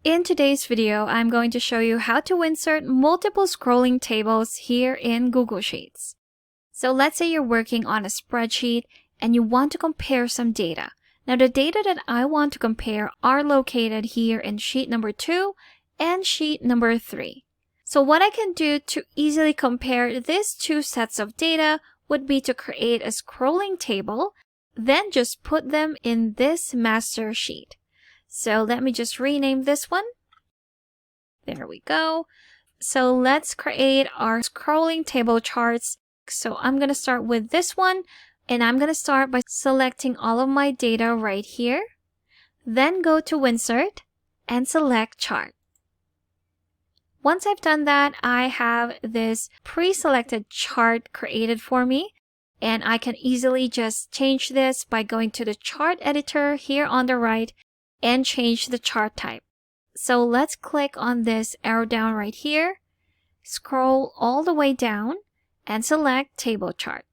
In today's video, I'm going to show you how to insert multiple scrolling tables here in Google Sheets. So let's say you're working on a spreadsheet and you want to compare some data. Now the data that I want to compare are located here in sheet number 2 and sheet number 3. So what I can do to easily compare these two sets of data would be to create a scrolling table, then just put them in this master sheet. So let me just rename this one. There we go. So let's create our scrolling table charts. So I'm going to start with this one, and I'm going to start by selecting all of my data right here. Then go to Insert and select Chart. Once I've done that, I have this pre-selected chart created for me, and I can easily just change this by going to the chart editor here on the right and change the chart type. So let's click on this arrow down right here, scroll all the way down, and select Table Chart.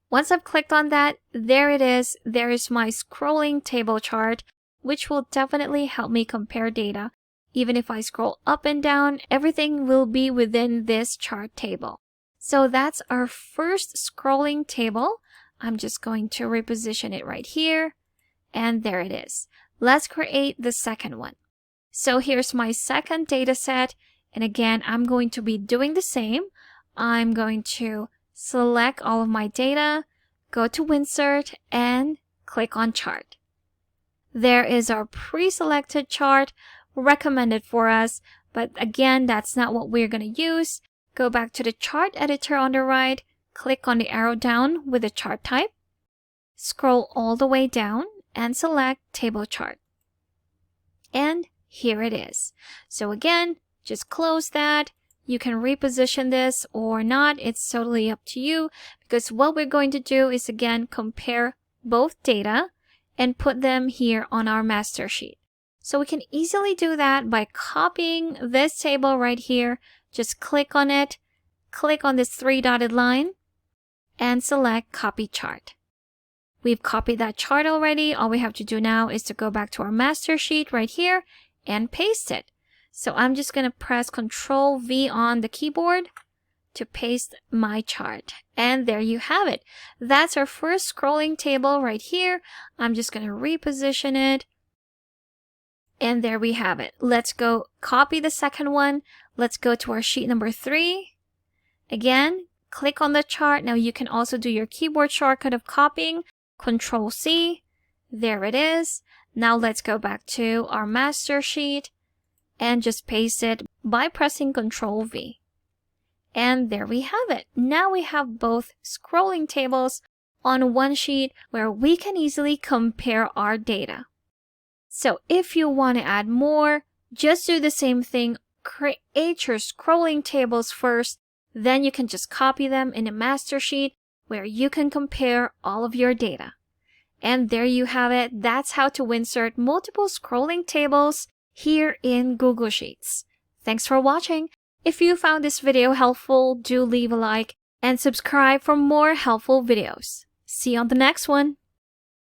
Once I've clicked on that, there it is. There is my scrolling table chart, which will definitely help me compare data. Even if I scroll up and down, everything will be within this chart table. So that's our first scrolling table. I'm just going to reposition it right here, and there it is. Let's create the second one. So here's my second data set, and again, I'm going to be doing the same. I'm going to select all of my data, go to Insert, and click on Chart. There is our pre-selected chart recommended for us, but again, that's not what we're going to use. Go back to the chart editor on the right, click on the arrow down with the chart type, scroll all the way down, and select Table Chart. And here it is. So again, just close that. You can reposition this or not. It's totally up to you, because what we're going to do is again compare both data and put them here on our master sheet. So we can easily do that by copying this table right here. Just click on it, click on this three-dotted line, and select Copy Chart. We've copied that chart already. All we have to do now is to go back to our master sheet right here and paste it. So I'm just going to press Ctrl V on the keyboard to paste my chart. And there you have it. That's our first scrolling table right here. I'm just going to reposition it. And there we have it. Let's go copy the second one. Let's go to our sheet number 3. Again, click on the chart. Now you can also do your keyboard shortcut of copying. Ctrl C. There it is. Now let's go back to our master sheet and just paste it by pressing Ctrl V. And there we have it. Now we have both scrolling tables on one sheet where we can easily compare our data. So if you want to add more, just do the same thing. Create your scrolling tables first, then you can just copy them in a master sheet where you can compare all of your data. And there you have it. That's how to insert multiple scrolling tables here in Google Sheets. Thanks for watching. If you found this video helpful, do leave a like and subscribe for more helpful videos. See you on the next one.